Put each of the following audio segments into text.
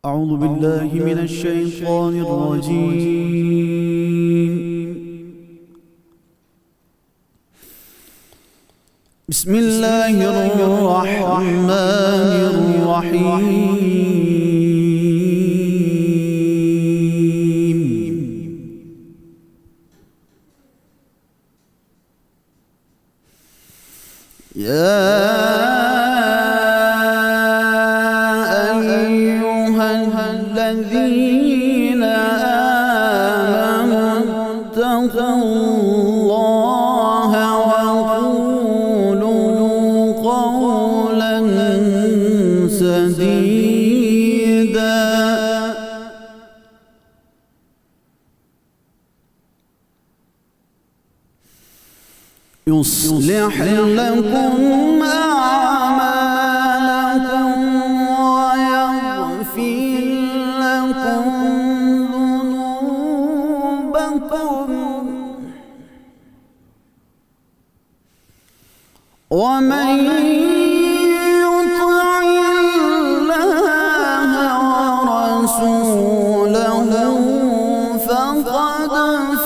أعوذ بالله من الشيطان الرجيم. بسم الله الرحمن الرحيم. يا الذين آمنوا اتقوا الله وقولوا قولا سديدا يصلح لكم أعمالكم ويغفر لكم ذنوبكم ومن يطع الله ورسوله فقد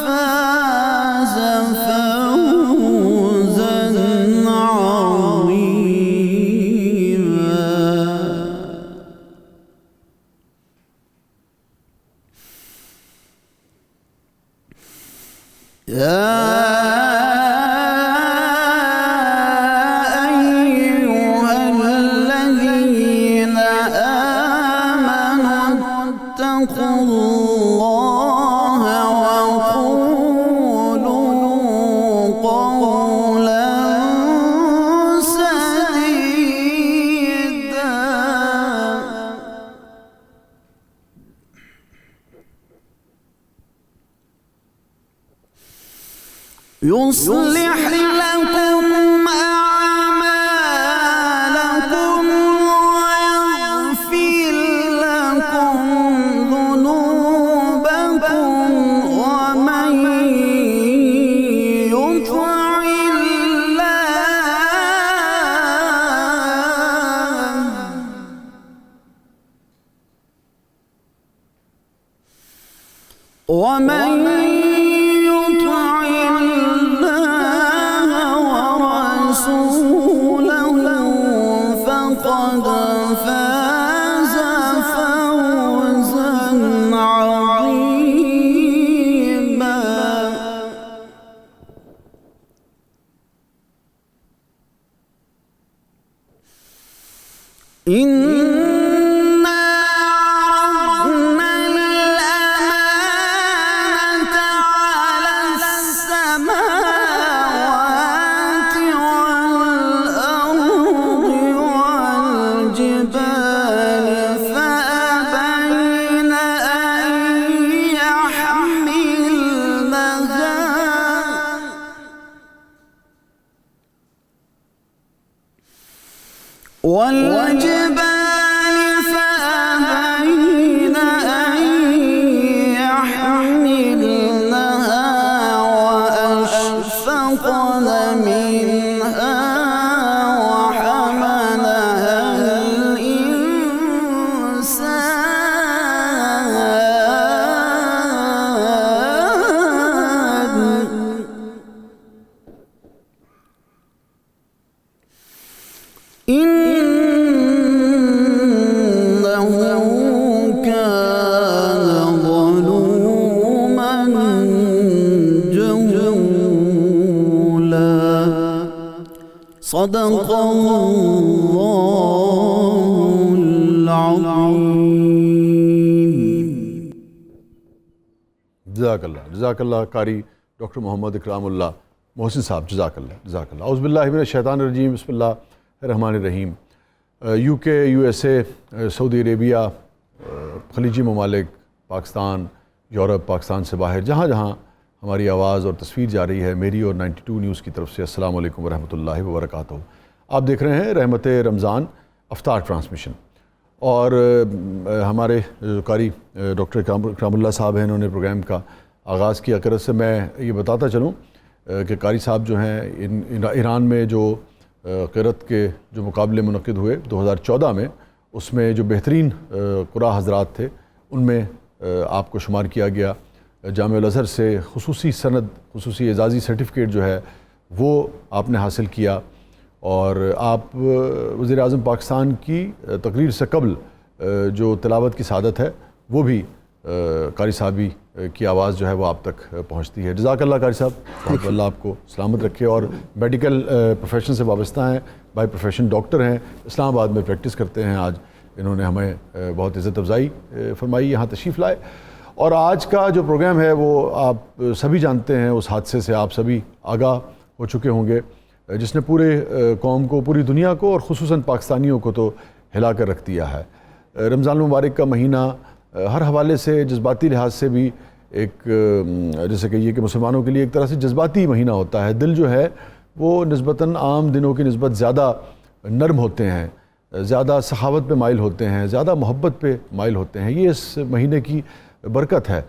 فاز فوزا عظيما. يا أيها الذين آمنوا اتقوا الله وقولوا قولا سديدا يصلح لكم أعمالكم ويغفر لكم ذنوبكم ومن يطع ورسوله فقد فاز فوزا عظيما. إنا عرضنا الأمانة على السماوات والأرض والجبال فأبين أن يحملنها وأشفقن منها وحملها الإنسان إنه كان ظلوما جهولا. صدق الله العظيم. جزاک اللہ قاری ڈاکٹر محمد اکرام اللہ محسن صاحب، جزاک اللہ. اعوذ باللہ من الشیطان الرجیم، بسم اللہ الرحمن الرحیم. یو کے، یو ایس اے، سعودی عربیہ، خلیجی ممالک، پاکستان، یورپ، پاکستان سے باہر، جہاں جہاں ہماری آواز اور تصویر جا رہی ہے، میری اور 92 نیوز کی طرف سے السلام علیکم ورحمۃ اللہ وبرکاتہ. آپ دیکھ رہے ہیں رحمت رمضان افطار ٹرانسمیشن، اور ہمارے قاری ڈاکٹر اکرام اللہ صاحب ہیں، انہوں نے پروگرام کا آغاز کیا. قرض سے میں یہ بتاتا چلوں کہ قاری صاحب جو ہیں ایران میں جو قرت کے جو مقابلے منعقد ہوئے 2014 میں، اس میں جو بہترین قراء حضرات تھے ان میں آپ کو شمار کیا گیا. جامعہ الازہر سے خصوصی سند، خصوصی اعزازی سرٹیفکیٹ جو ہے وہ آپ نے حاصل کیا، اور آپ وزیر اعظم پاکستان کی تقریر سے قبل جو تلاوت کی سعادت ہے وہ بھی قاری صاحبی کی آواز جو ہے وہ آپ تک پہنچتی ہے. جزاک اللہ قاری صاحب، اللہ آپ کو سلامت رکھے. اور میڈیکل پروفیشن سے وابستہ ہیں، بائی پروفیشن ڈاکٹر ہیں، اسلام آباد میں پریکٹس کرتے ہیں. آج انہوں نے ہمیں بہت عزت افزائی فرمائی، یہاں تشریف لائے. اور آج کا جو پروگرام ہے وہ آپ سبھی جانتے ہیں، اس حادثے سے آپ سبھی آگاہ ہو چکے ہوں گے جس نے پورے قوم کو، پوری دنیا کو اور خصوصاً پاکستانیوں کو تو ہلا کر رکھ دیا ہے. رمضان المبارک کا مہینہ ہر حوالے سے جذباتی لحاظ سے بھی ایک جیسے کہیے کہ مسلمانوں کے لیے ایک طرح سے جذباتی مہینہ ہوتا ہے. دل جو ہے وہ نسبتاً عام دنوں کی نسبت زیادہ نرم ہوتے ہیں، زیادہ سخاوت پہ مائل ہوتے ہیں، زیادہ محبت پہ مائل ہوتے ہیں. یہ اس مہینے کی برکت ہے.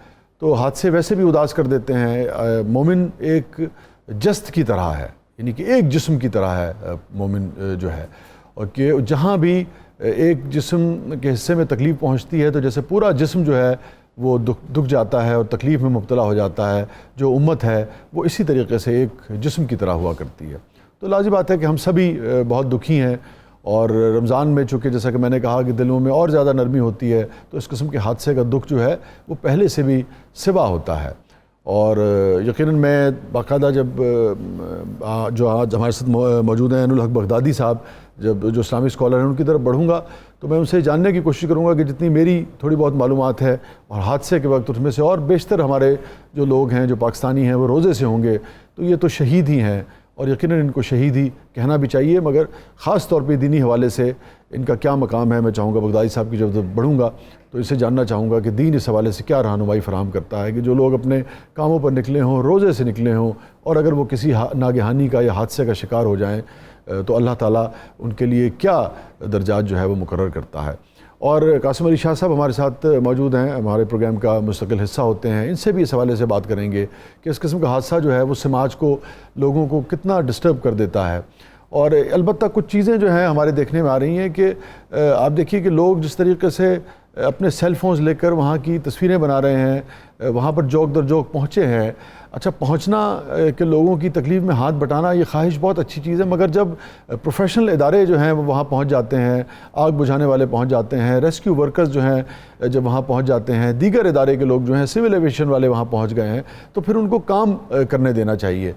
تو حادثے ویسے بھی اداس کر دیتے ہیں. مومن ایک جسد کی طرح ہے، یعنی کہ ایک جسم کی طرح ہے مومن جو ہے، اور کہ جہاں بھی ایک جسم کے حصے میں تکلیف پہنچتی ہے تو جیسے پورا جسم جو ہے وہ دکھ جاتا ہے اور تکلیف میں مبتلا ہو جاتا ہے. جو امت ہے وہ اسی طریقے سے ایک جسم کی طرح ہوا کرتی ہے. تو لازم بات ہے کہ ہم سبھی بہت دکھی ہیں، اور رمضان میں چونکہ جیسا کہ میں نے کہا کہ دلوں میں اور زیادہ نرمی ہوتی ہے تو اس قسم کے حادثے کا دکھ جو ہے وہ پہلے سے بھی سوا ہوتا ہے. اور یقیناً میں باقاعدہ جب جو آج ہمارے ساتھ موجود ہیں عین الحق بغدادی صاحب، جب جو اسلامی اسکالر ہیں ان کی طرف بڑھوں گا تو میں ان سے جاننے کی کوشش کروں گا کہ جتنی میری تھوڑی بہت معلومات ہے اور حادثے کے وقت اس میں سے اور بیشتر ہمارے جو لوگ ہیں جو پاکستانی ہیں وہ روزے سے ہوں گے، تو یہ تو شہید ہی ہیں اور یقیناً ان کو شہید ہی کہنا بھی چاہیے. مگر خاص طور پہ دینی حوالے سے ان کا کیا مقام ہے، میں چاہوں گا بغدادی صاحب کی جب بڑھوں گا تو اسے جاننا چاہوں گا کہ دین اس حوالے سے کیا رہنمائی فراہم کرتا ہے کہ جو لوگ اپنے کاموں پر نکلے ہوں، روزے سے نکلے ہوں، اور اگر وہ کسی ناگہانی کا یا حادثے کا شکار ہو جائیں تو اللہ تعالیٰ ان کے لیے کیا درجات جو ہے وہ مقرر کرتا ہے. اور قاسم علی شاہ صاحب ہمارے ساتھ موجود ہیں، ہمارے پروگرام کا مستقل حصہ ہوتے ہیں. ان سے بھی اس حوالے سے بات کریں گے کہ اس قسم کا حادثہ جو ہے وہ سماج کو، لوگوں کو کتنا ڈسٹرب کر دیتا ہے. اور البتہ کچھ چیزیں جو ہیں ہمارے دیکھنے میں آ رہی ہیں کہ آپ دیکھیے کہ لوگ جس طریقے سے اپنے سیل فونز لے کر وہاں کی تصویریں بنا رہے ہیں، وہاں پر جوک در جوک پہنچے ہیں. اچھا، پہنچنا کہ لوگوں کی تکلیف میں ہاتھ بٹانا یہ خواہش بہت اچھی چیز ہے، مگر جب پروفیشنل ادارے جو ہیں وہ وہاں پہنچ جاتے ہیں، آگ بجھانے والے پہنچ جاتے ہیں، ریسکیو ورکرز جو ہیں جب وہاں پہنچ جاتے ہیں، دیگر ادارے کے لوگ جو ہیں، سول ایویشن والے وہاں پہنچ گئے ہیں، تو پھر ان کو کام کرنے دینا چاہیے.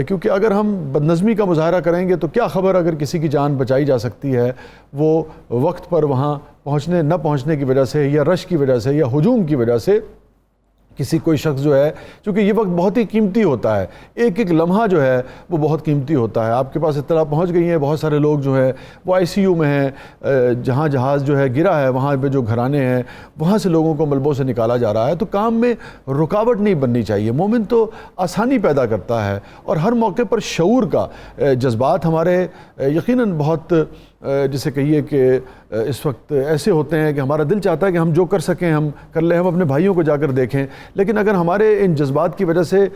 کیونکہ اگر ہم بدنظمی کا مظاہرہ کریں گے تو کیا خبر اگر کسی کی جان بچائی جا سکتی ہے، وہ وقت پر وہاں نہ پہنچنے کی وجہ سے یا رش کی وجہ سے یا ہجوم کی وجہ سے کسی کوئی شخص جو ہے، چونکہ یہ وقت بہت ہی قیمتی ہوتا ہے، ایک ایک لمحہ جو ہے وہ بہت قیمتی ہوتا ہے. آپ کے پاس اطلاع پہنچ گئی ہے، بہت سارے لوگ جو ہے وہ ICU میں ہیں، جہاں جہاز جو ہے گرا ہے وہاں پہ جو گھرانے ہیں وہاں سے لوگوں کو ملبوں سے نکالا جا رہا ہے. تو کام میں رکاوٹ نہیں بننی چاہیے. مومن تو آسانی پیدا کرتا ہے، اور ہر موقع پر شعور کا جذبات ہمارے یقیناً بہت جسے کہیے کہ اس وقت ایسے ہوتے ہیں کہ ہمارا دل چاہتا ہے کہ ہم جو کر سکیں ہم کر لیں، ہم اپنے بھائیوں کو جا کر دیکھیں. لیکن اگر ہمارے ان جذبات کی وجہ سے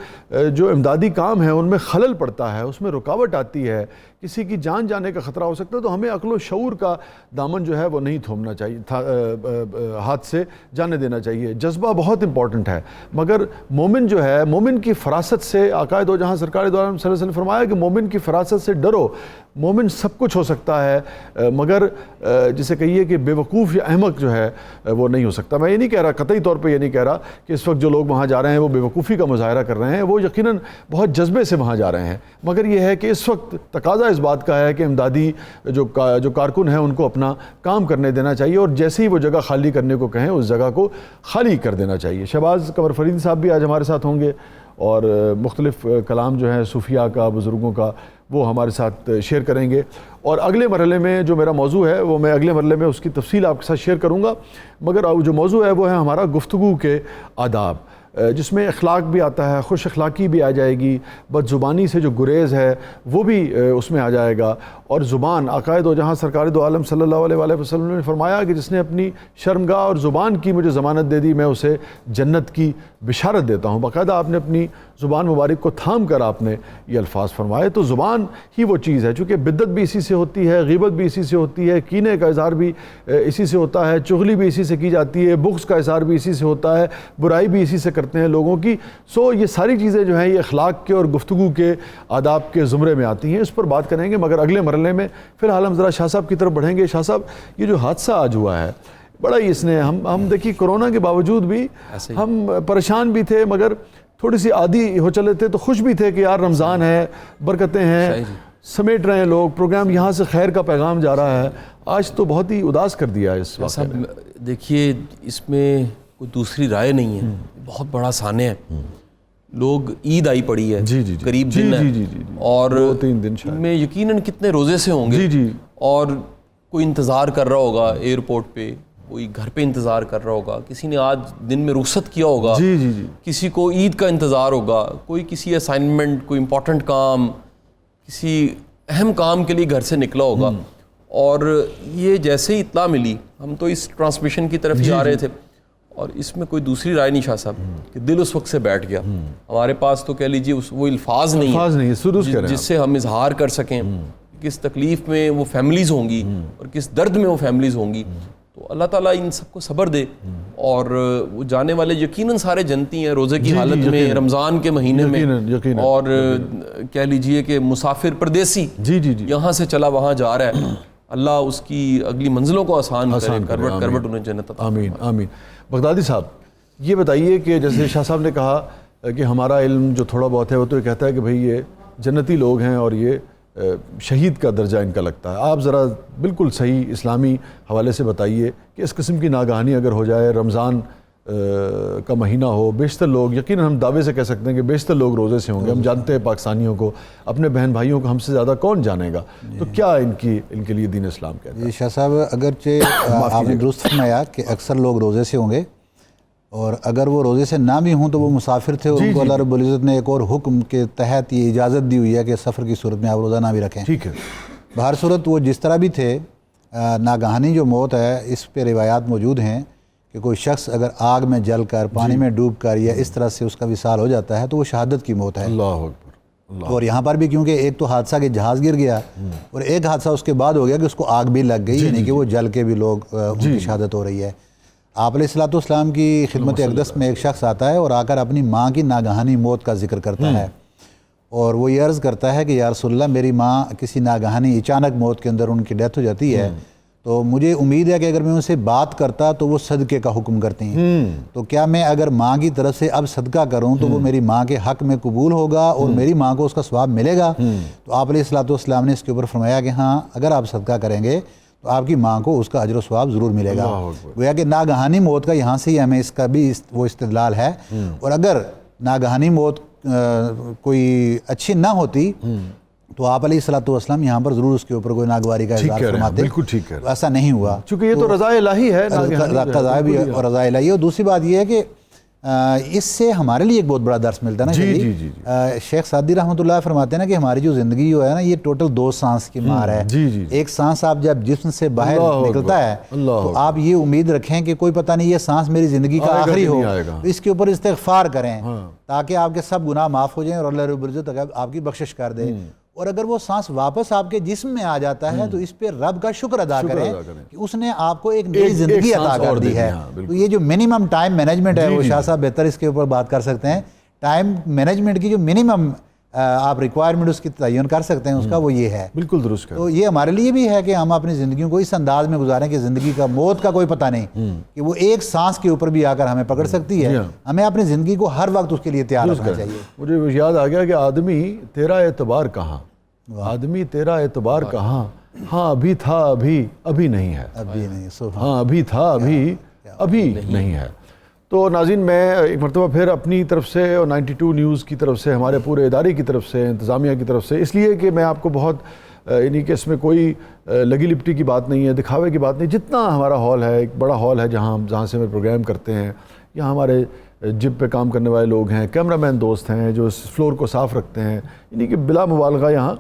جو امدادی کام ہے ان میں خلل پڑتا ہے، اس میں رکاوٹ آتی ہے، کسی کی جان جانے کا خطرہ ہو سکتا ہے، تو ہمیں عقل و شعور کا دامن جو ہے وہ نہیں تھومنا چاہیے، ہاتھ سے جانے دینا چاہیے. جذبہ بہت امپورٹنٹ ہے، مگر مومن جو ہے، مومن کی فراست سے آقائے دو جہاں سرکار دو عالم صلی اللہ علیہ وسلم نے فرمایا کہ مومن کی فراست سے ڈرو. مومن سب کچھ ہو سکتا ہے، مگر جسے کہیے کہ بے وقوف یا احمق جو ہے وہ نہیں ہو سکتا. میں یہ نہیں کہہ رہا، قطعی طور پہ یہ نہیں کہہ رہا کہ اس وقت جو لوگ وہاں جا رہے ہیں وہ بے وقوفی کا مظاہرہ کر رہے ہیں، وہ یقیناً بہت جذبے سے وہاں جا رہے ہیں. مگر یہ ہے کہ اس وقت تقاضا اس بات کا ہے کہ امدادی جو کارکن ہیں ان کو اپنا کام کرنے دینا چاہیے، اور جیسے ہی وہ جگہ خالی کرنے کو کہیں اس جگہ کو خالی کر دینا چاہیے. شہباز قمر فریدی صاحب بھی آج ہمارے ساتھ ہوں گے، اور مختلف کلام جو ہیں صوفیاء کا، بزرگوں کا، وہ ہمارے ساتھ شیئر کریں گے. اور اگلے مرحلے میں جو میرا موضوع ہے وہ میں اگلے مرحلے میں اس کی تفصیل آپ کے ساتھ شیئر کروں گا. مگر جو موضوع ہے وہ ہے ہمارا گفتگو کے آداب، جس میں اخلاق بھی آتا ہے، خوش اخلاقی بھی آ جائے گی، بد زبانی سے جو گریز ہے وہ بھی اس میں آ جائے گا. اور زبان، آقائے دو جہاں سرکار دو عالم صلی اللہ علیہ وآلہ وسلم نے فرمایا کہ جس نے اپنی شرمگاہ اور زبان کی مجھے ضمانت دے دی، میں اسے جنت کی بشارت دیتا ہوں. باقاعدہ آپ نے اپنی زبان مبارک کو تھام کر آپ نے یہ الفاظ فرمائے. تو زبان ہی وہ چیز ہے، چونکہ بدعت بھی اسی سے ہوتی ہے، غیبت بھی اسی سے ہوتی ہے، کینے کا اظہار بھی اسی سے ہوتا ہے، چغلی بھی اسی سے کی جاتی ہے، بغض کا اظہار بھی اسی سے ہوتا ہے، برائی بھی اسی سے کرتے ہیں لوگوں کی. سو یہ ساری چیزیں جو ہیں یہ اخلاق کے اور گفتگو کے آداب کے زمرے میں آتی ہیں. اس پر بات کریں گے، مگر اگلے مرحلے میں فی الحال ہم ذرا شاہ صاحب کی طرف بڑھیں گے. شاہ صاحب، یہ جو حادثہ آج ہوا ہے بڑا ہی اس نے ہم دیکھیے کرونا کے باوجود بھی ہم پریشان بھی تھے، مگر تھوڑی سی عادی ہو چلے تھے، تو خوش بھی تھے کہ یار رمضان ہے، برکتیں ہیں، سمیٹ رہے ہیں لوگ، پروگرام یہاں سے خیر کا پیغام جا رہا ہے. آج تو بہت ہی اداس کر دیا ہے اس واقعے نے. دیکھیے اس میں کوئی دوسری رائے نہیں ہے، بہت بڑا سانحہ ہے. لوگ عید آئی پڑی ہے، قریب دن ہے، اور 2-3 دن شاید میں یقیناً کتنے روزے سے ہوں گے، اور کوئی انتظار کر رہا ہوگا ایئرپورٹ پہ، کوئی گھر پہ انتظار کر رہا ہوگا، کسی نے آج دن میں رخصت کیا ہوگا، کسی کو عید کا انتظار ہوگا، کوئی کسی اسائنمنٹ، کوئی امپورٹنٹ کام، کسی اہم کام کے لیے گھر سے نکلا ہوگا. اور یہ جیسے ہی اطلاع ملی، ہم تو اس ٹرانسمیشن کی طرف ہی آ رہے تھے، اور اس میں کوئی دوسری رائے نہیں شاہ صاحب کہ دل اس وقت سے بیٹھ گیا. ہمارے پاس تو کہہ لیجیے وہ الفاظ نہیں ہیں جس سے ہم اظہار کر سکیں کس تکلیف میں وہ فیملیز ہوں گی اور کس درد میں وہ فیملیز ہوں گی. تو اللہ تعالیٰ ان سب کو صبر دے. اور وہ جانے والے یقیناً سارے جنتی ہیں روزے کی حالت میں، رمضان کے مہینے میں، اور کہہ لیجئے کہ مسافر پردیسی یہاں سے چلا وہاں جا رہا ہے، اللہ اس کی اگلی منزلوں کو آسان کرے، کروٹ انہیں جنت عطا. آمین آمین. بغدادی صاحب، یہ بتائیے کہ جیسے شاہ صاحب نے کہا کہ ہمارا علم جو تھوڑا بہت ہے وہ تو یہ کہتا ہے کہ بھئی یہ جنتی لوگ ہیں اور یہ شہید کا درجہ ان کا لگتا ہے. آپ ذرا بالکل صحیح اسلامی حوالے سے بتائیے کہ اس قسم کی ناگہانی اگر ہو جائے، رمضان کا مہینہ ہو، بیشتر لوگ، یقیناً ہم دعوے سے کہہ سکتے ہیں کہ بیشتر لوگ روزے سے ہوں گے. ہم جانتے ہیں پاکستانیوں کو، اپنے بہن بھائیوں کو ہم سے زیادہ کون جانے گا. تو کیا ان کے لیے دین اسلام کہتا ہے؟ جی شاہ صاحب، اگرچہ آپ نے درست فرمایا کہ اکثر لوگ روزے سے ہوں گے، اور اگر وہ روزے سے نہ بھی ہوں تو وہ مسافر تھے، ان کو اللہ رب العزت نے ایک اور حکم کے تحت یہ اجازت دی ہوئی ہے کہ سفر کی صورت میں آپ روزہ نہ بھی رکھیں. ٹھیک ہے. بہر صورت وہ جس طرح بھی تھے، ناگہانی جو موت ہے اس پہ روایات موجود ہیں کہ کوئی شخص اگر آگ میں جل کر، پانی میں ڈوب کر یا اس طرح سے اس کا وصال ہو جاتا ہے تو وہ شہادت کی موت ہے. اللہ اکبر. اور یہاں پر بھی کیونکہ ایک تو حادثہ کہ جہاز گر گیا، اور ایک حادثہ اس کے بعد ہو گیا کہ اس کو آگ بھی لگ گئی، یعنی کہ وہ جل کے بھی لوگ ان کی شہادت ہو رہی ہے. آپ علیہ الصلوۃ والسلام کی خدمت اقدس میں ایک شخص آتا ہے اور آ کر اپنی ماں کی ناگہانی موت کا ذکر کرتا ہے، اور وہ یہ عرض کرتا ہے کہ یا رسول اللہ، میری ماں کسی ناگہانی اچانک موت کے اندر ان کی ڈیتھ ہو جاتی ہے، تو مجھے امید ہے کہ اگر میں ان سے بات کرتا تو وہ صدقے کا حکم کرتی ہیں، تو کیا میں اگر ماں کی طرف سے اب صدقہ کروں تو وہ میری ماں کے حق میں قبول ہوگا اور میری ماں کو اس کا ثواب ملے گا؟ تو آپ علیہ الصلوۃ والسلام نے اس کے اوپر فرمایا کہ ہاں، اگر آپ صدقہ کریں گے تو آپ کی ماں کو اس کا اجر و ثواب ضرور ملے گا. گویا کہ ناگہانی موت کا یہاں سے ہی ہمیں اس کا بھی وہ استدلال ہے. اور اگر ناگہانی موت کوئی اچھی نہ ہوتی تو آپ علیہ الصلوۃ والسلام یہاں پر ضرور اس کے اوپر کوئی ناگواری کا اظہار فرماتے. بالکل ٹھیک ہے. ایسا نہیں ہوا چونکہ یہ تو رضا الہی ہے، قضاء بھی اور رضا الہی ہے. اور دوسری بات یہ ہے کہ اس سے ہمارے لیے ایک بہت بڑا درس ملتا ہے نا. شیخ سعدی رحمۃ اللہ فرماتے ہیں نا کہ ہماری جو زندگی جو ہے نا، یہ ٹوٹل 2 سانس کی مار ہے. ایک سانس آپ جب جسم سے باہر نکلتا ہے تو آپ یہ امید رکھیں کہ کوئی پتہ نہیں یہ سانس میری زندگی کا آخری ہو، اس کے اوپر استغفار کریں تاکہ آپ کے سب گناہ معاف ہو جائیں اور اللہ رب العزت آپ کی بخشش کر دے. اور اگر وہ سانس واپس آپ کے جسم میں آ جاتا ہے تو اس پہ رب کا شکر ادا کریں کہ اس نے آپ کو ایک نئی زندگی عطا کر دی ہے. تو یہ جو منیمم ٹائم مینجمنٹ ہے، وہ شاہ صاحب بہتر اس کے اوپر بات کر سکتے ہیں. ٹائم مینجمنٹ کی جو منیمم آپ ریکوائرمنٹ اس کی تعین کر سکتے ہیں، اس کا وہ یہ ہے. بالکل درست. تو یہ ہمارے لیے بھی ہے کہ ہم اپنی زندگیوں کو اس انداز میں گزاریں کہ زندگی کا موت کا کوئی پتہ نہیں کہ وہ ایک سانس کے اوپر بھی آ کر ہمیں پکڑ سکتی ہے. ہمیں اپنی زندگی کو ہر وقت اس کے لیے تیار رکھنا چاہیے. مجھے یاد آ گیا کہ آدمی تیرا اعتبار کہاں، آدمی تیرا اعتبار کہاں، ہاں ابھی تھا ابھی نہیں ہے، ہاں ابھی تھا ابھی نہیں ہے. تو ناظرین، میں ایک مرتبہ پھر اپنی طرف سے اور 92 نیوز کی طرف سے، ہمارے پورے ادارے کی طرف سے، انتظامیہ کی طرف سے، اس لیے کہ میں آپ کو بہت یعنی کہ اس میں کوئی لگی لپٹی کی بات نہیں ہے، دکھاوے کی بات نہیں. جتنا ہمارا ہال ہے، ایک بڑا ہال ہے جہاں سے ہم پروگرام کرتے ہیں، یہاں ہمارے جب پہ کام کرنے والے لوگ ہیں، کیمرہ مین دوست ہیں جو اس فلور کو صاف رکھتے ہیں، یعنی کہ بلا مبالغہ یہاں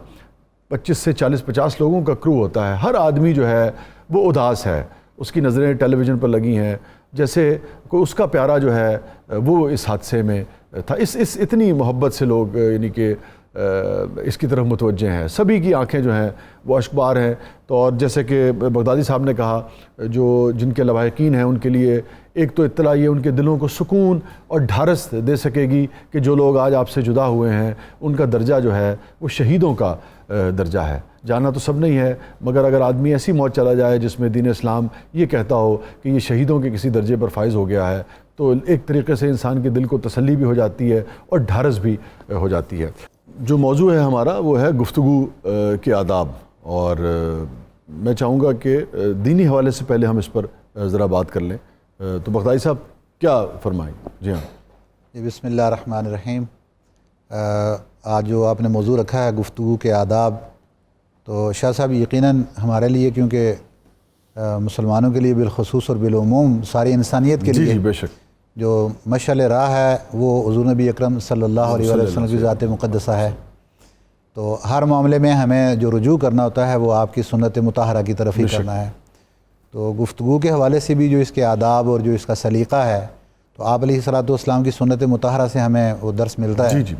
25 سے 40-50 لوگوں کا کرو ہوتا ہے. ہر آدمی جو ہے وہ اداس ہے، اس کی نظریں ٹیلی ویژن پر لگی ہیں، جیسے کوئی اس کا پیارا جو ہے وہ اس حادثے میں تھا. اس اتنی محبت سے لوگ یعنی کہ اس کی طرف متوجہ ہیں. سبھی کی آنکھیں جو ہیں وہ اشکبار ہیں. تو اور جیسے کہ بغدادی صاحب نے کہا, جو جن کے لواحقین ہیں ان کے لیے ایک تو اطلاع یہ ان کے دلوں کو سکون اور ڈھارس دے سکے گی کہ جو لوگ آج آپ سے جدا ہوئے ہیں ان کا درجہ جو ہے وہ شہیدوں کا درجہ ہے. جانا تو سب نہیں ہے, مگر اگر آدمی ایسی موت چلا جائے جس میں دین اسلام یہ کہتا ہو کہ یہ شہیدوں کے کسی درجے پر فائز ہو گیا ہے, تو ایک طریقے سے انسان کے دل کو تسلی بھی ہو جاتی ہے اور ڈھارس بھی ہو جاتی ہے. جو موضوع ہے ہمارا وہ ہے گفتگو کے آداب, اور میں چاہوں گا کہ دینی حوالے سے پہلے ہم اس پر ذرا بات کر لیں. تو بغدادی صاحب کیا فرمائیں؟ جی ہاں. بسم اللہ الرحمن الرحیم. آج جو آپ نے موضوع رکھا ہے گفتگو کے آداب, تو شاہ صاحب یقیناً ہمارے لیے, کیونکہ مسلمانوں کے لیے بالخصوص اور بالعموم ساری انسانیت کے لیے جی بے شک جو مشعل راہ ہے وہ حضور نبی اکرم صلی اللہ علیہ وسلم کی ذات مقدسہ ہے. تو ہر معاملے میں ہمیں جو رجوع کرنا ہوتا ہے وہ آپ کی سنت مطہرہ کی طرف ہی کرنا ہے. تو گفتگو کے حوالے سے بھی جو اس کے آداب اور جو اس کا سلیقہ ہے, تو آپ علیہ الصلوۃ والسلام کی سنت مطہرہ سے ہمیں وہ درس ملتا ہے. جی جی.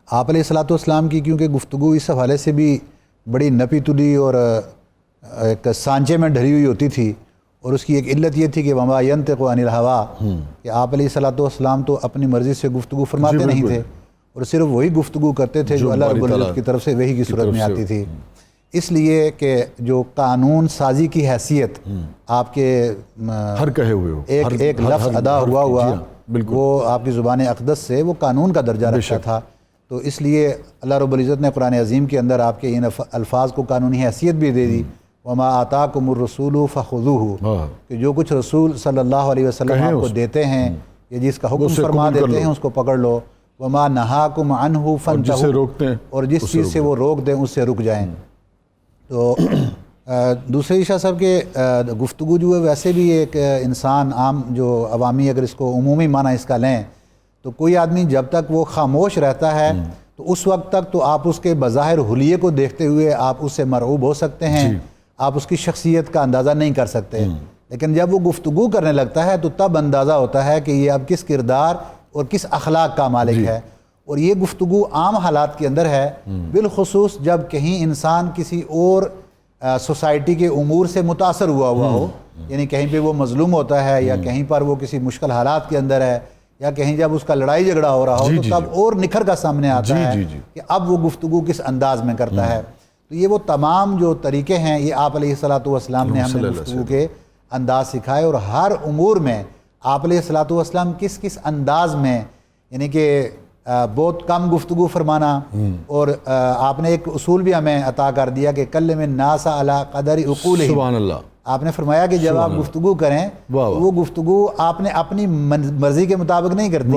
آپ علیہ الصلوۃ والسلام کی کیونکہ گفتگو اس حوالے سے بھی بڑی نپی تلی اور ایک سانچے میں ڈھلی ہوئی ہوتی تھی, اور اس کی ایک علت یہ تھی کہ وما ینطق عن الہویٰ, کہ آپ علیہ الصلوۃ والسلام تو اپنی مرضی سے گفتگو فرماتے نہیں تھے, اور صرف وہی گفتگو کرتے تھے جو اللہ رب العزت کی طرف سے وحی کی صورت میں آتی تھی. اس لیے کہ جو قانون سازی کی حیثیت آپ کے ہر کہے ہوئے ہو, ایک لفظ ادا ہوا وہ آپ کی زبان اقدس سے وہ قانون کا درجہ رکھتا تھا. تو اس لیے اللہ رب العزت نے قرآن عظیم کے اندر آپ کے ان الفاظ کو قانونی حیثیت بھی دے دی, وما آتاکم الرسول فخذوہ, کہ جو کچھ رسول صلی اللہ علیہ وسلم آپ کو دیتے ہیں یا جس کا حکم فرما دیتے ہیں اس کو پکڑ لو. وما نہاکم عنہ فانتہوا, اور جس چیز سے وہ روک دیں اس سے رک جائیں. تو دوسرے شاہ صاحب کے گفتگو جو ہے ویسے بھی ایک انسان عام جو عوامی اگر اس کو عمومی معنی اس کا لیں تو کوئی آدمی جب تک وہ خاموش رہتا ہے تو اس وقت تک تو آپ اس کے بظاہر حلیے کو دیکھتے ہوئے آپ اس سے مرعوب ہو سکتے ہیں, آپ اس کی شخصیت کا اندازہ نہیں کر سکتے. لیکن جب وہ گفتگو کرنے لگتا ہے تو تب اندازہ ہوتا ہے کہ یہ اب کس کردار اور کس اخلاق کا مالک ہے. اور یہ گفتگو عام حالات کے اندر ہے, بالخصوص جب کہیں انسان کسی اور سوسائٹی کے امور سے متاثر ہوا ہو, یعنی کہیں پہ وہ مظلوم ہوتا ہے یا کہیں پر وہ کسی مشکل حالات کے اندر ہے, یا کہیں جب اس کا لڑائی جھگڑا ہو رہا ہو تو تب اور نکھر کا سامنے آتا ہے کہ اب وہ گفتگو کس انداز میں کرتا ہے. تو یہ وہ تمام جو طریقے ہیں یہ آپ علیہ الصلوۃ والسلام نے ہمیں گفتگو کے انداز سکھائے, اور ہر امور میں آپ علیہ الصلوۃ والسلام کس کس انداز میں, یعنی کہ بہت کم گفتگو فرمانا, اور آپ نے ایک اصول بھی ہمیں عطا کر دیا کہ کلم الناس علی قدر عقولہم. سبحان اللہ. آپ نے فرمایا کہ جب آپ گفتگو کریں تو وہ گفتگو آپ نے اپنی مرضی کے مطابق نہیں کرتی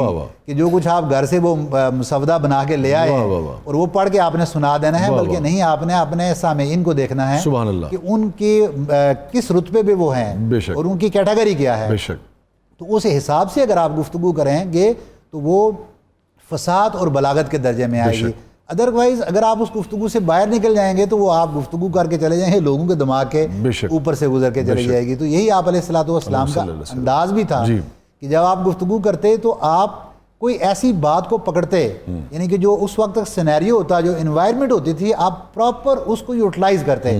کہ جو کچھ آپ گھر سے وہ مسودہ بنا کے لے آئے اور وہ پڑھ کے آپ نے سنا دینا ہے, بلکہ نہیں, آپ نے اپنے سامعین کو دیکھنا ہے کہ ان کے کس رتبے پہ وہ ہیں اور ان کی کیٹیگری کیا ہے. تو اس حساب سے اگر آپ گفتگو کریں گے تو وہ فصاحت اور بلاغت کے درجے میں آئے گی. ادروائز اگر آپ اس گفتگو سے باہر نکل جائیں گے تو وہ آپ گفتگو کر کے چلے جائیں گے, لوگوں کے دماغ کے اوپر سے گزر کے چلی جائے گی. تو یہی آپ علیہ الصلوۃ والسلام کا انداز بھی تھا کہ جب آپ گفتگو کرتے تو آپ کوئی ایسی بات کو پکڑتے, یعنی کہ جو اس وقت سینیریو ہوتا, جو انوائرمنٹ ہوتی تھی, آپ پراپر اس کو یوٹیلائز کرتے.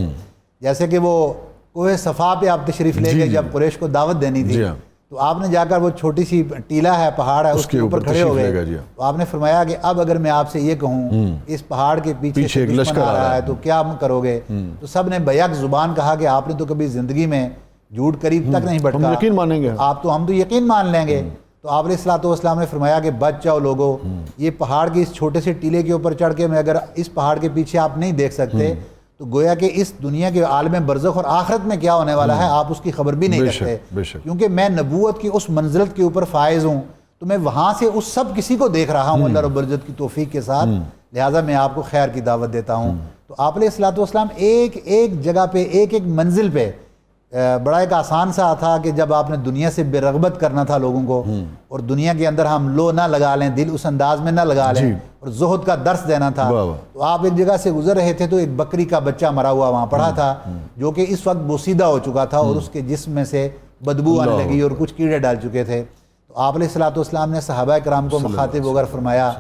جیسے کہ وہ کوہ صفا پہ آپ تشریف لے گئے جب قریش کو دعوت دینی تھی, تو آپ نے جا کر وہ چھوٹی سی ٹیلا ہے, پہاڑ ہے, اس کے اوپر کھڑے ہو گئے. تو آپ نے فرمایا کہ اب اگر میں آپ سے یہ کہوں اس پہاڑ کے پیچھے ایک لشکر آ رہا ہے تو کیا کرو گے؟ تو سب نے بیک زبان کہا کہ آپ نے تو کبھی زندگی میں جھوٹ قریب تک نہیں بٹکا, ہم یقین مانیں گے, ہم تو یقین مان لیں گے. تو آپ علیہ الصلوۃ والسلام نے فرمایا کہ بچ جاؤ لوگو, یہ پہاڑ کے اس چھوٹے سے ٹیلے کے اوپر چڑھ کے میں اگر اس پہاڑ کے پیچھے آپ نہیں دیکھ سکتے تو گویا کہ اس دنیا کے عالم برزخ اور آخرت میں کیا ہونے والا ہے آپ اس کی خبر بھی نہیں رکھتے, کیونکہ میں نبوت کی اس منزلت کے اوپر فائز ہوں, تو میں وہاں سے اس سب کسی کو دیکھ رہا ہوں اللہ رب العزت کی توفیق کے ساتھ, لہٰذا میں آپ کو خیر کی دعوت دیتا ہوں. تو آپ علیہ الصلوۃ والسلام ایک جگہ پہ ایک منزل پہ بڑا ایک آسان سا تھا کہ جب آپ نے دنیا سے بے رغبت کرنا تھا لوگوں کو, اور دنیا کے اندر ہم لو نہ لگا لیں, دل اس انداز میں نہ لگا لیں, اور زہد کا درس دینا تھا. تو آپ ایک جگہ سے گزر رہے تھے تو ایک بکری کا بچہ مرا ہوا وہاں پڑا تھا, جو کہ اس وقت بوسیدہ ہو چکا تھا, اور اس کے جسم میں سے بدبو آنے لگی اور کچھ کیڑے ڈال چکے تھے. تو آپ علیہ الصلوۃ والسلام نے صحابہ کرام کو مخاطب ہو کر فرمایا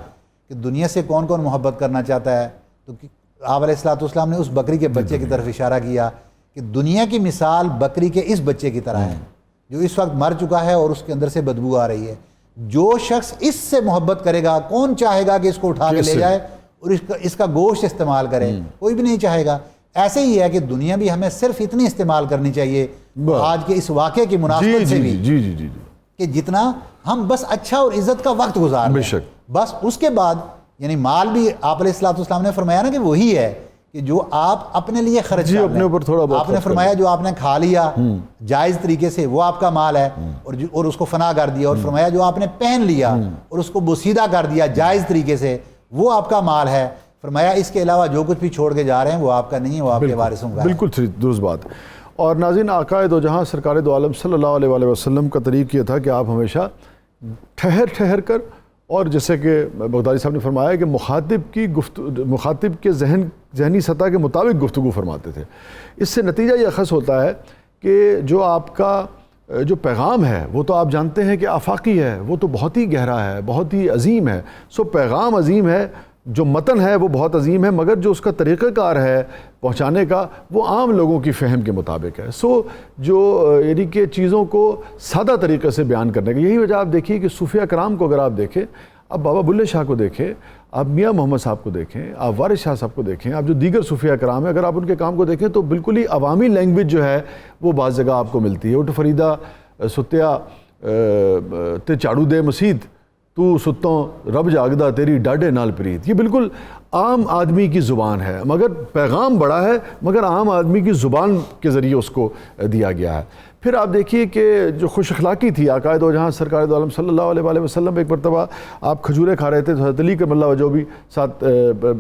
کہ دنیا سے کون کون محبت کرنا چاہتا ہے؟ تو آپ علیہ الصلوۃ والسلام نے اس بکری کے بچے کی طرف اشارہ کیا کہ دنیا کی مثال بکری کے اس بچے کی طرح ہے جو اس وقت مر چکا ہے اور اس کے اندر سے بدبو آ رہی ہے. جو شخص اس سے محبت کرے گا، کون چاہے گا کہ اس کو اٹھا کے لے جائے اور اس کا گوشت استعمال کرے؟ کوئی بھی نہیں چاہے گا. ایسے ہی ہے کہ دنیا بھی ہمیں صرف اتنی استعمال کرنی چاہیے آج کے اس واقعے کی مناسبت سے بھی کہ جتنا ہم بس اچھا اور عزت کا وقت گزار لیں. بس اس کے بعد یعنی مال بھی آپ علیہ الصلوۃ والسلام نے فرمایا نا کہ وہی ہے کہ جو آپ اپنے لیے خرچ کر اپنے اوپر تھوڑا بہت آپ نے فرمایا جو آپ نے کھا لیا جائز طریقے سے وہ آپ کا مال ہے اور اس کو فنا کر دیا. اور فرمایا جو آپ نے پہن لیا اور اس کو بوسیدہ کر دیا جائز طریقے سے وہ آپ کا مال ہے. فرمایا اس کے علاوہ جو کچھ بھی چھوڑ کے جا رہے ہیں وہ آپ کا نہیں ہے، وہ آپ کے وارثوں کا ہے. بالکل درست بات. اور ناظرین، آقا دو جہاں سرکار دو عالم صلی اللہ علیہ وآلہ وسلم کا طریق یہ تھا کہ آپ ہمیشہ ٹھہر کر، اور جیسے کہ بغدادی صاحب نے فرمایا کہ مخاطب کے ذہنی سطح کے مطابق گفتگو فرماتے تھے. اس سے نتیجہ یہ اخذ ہوتا ہے کہ جو آپ کا جو پیغام ہے وہ تو آپ جانتے ہیں کہ آفاقی ہے، وہ تو بہت ہی گہرا ہے، بہت ہی عظیم ہے. پیغام عظیم ہے، جو متن ہے وہ بہت عظیم ہے، مگر جو اس کا طریقہ کار ہے پہنچانے کا وہ عام لوگوں کی فہم کے مطابق ہے. جو یعنی کہ چیزوں کو سادہ طریقے سے بیان کرنے کا. یہی وجہ آپ دیکھیے کہ صوفیہ کرام کو اگر آپ دیکھیں، آپ بابا بلے شاہ کو دیکھیں، آپ میاں محمد صاحب کو دیکھیں، آپ وارث شاہ صاحب کو دیکھیں، آپ جو دیگر صوفیہ کرام ہیں، اگر آپ ان کے کام کو دیکھیں تو بالکل ہی عوامی لینگویج جو ہے وہ بعض جگہ آپ کو ملتی ہے. اٹھ فریدہ ستیا تے چاڑو دے مسیت تو ستوں رب جاگدہ تیری ڈاڈے نال پریت. یہ بالکل عام آدمی کی زبان ہے، مگر پیغام بڑا ہے، مگر عام آدمی کی زبان کے ذریعے اس کو دیا گیا ہے. پھر آپ دیکھیے کہ جو خوش اخلاقی تھی آقا دو جہاں سرکار دو عالم صلی اللہ علیہ وآلہ وسلم، ایک مرتبہ آپ کھجوریں کھا رہے تھے تو حضرت علی کرم اللہ وجہہ بھی ساتھ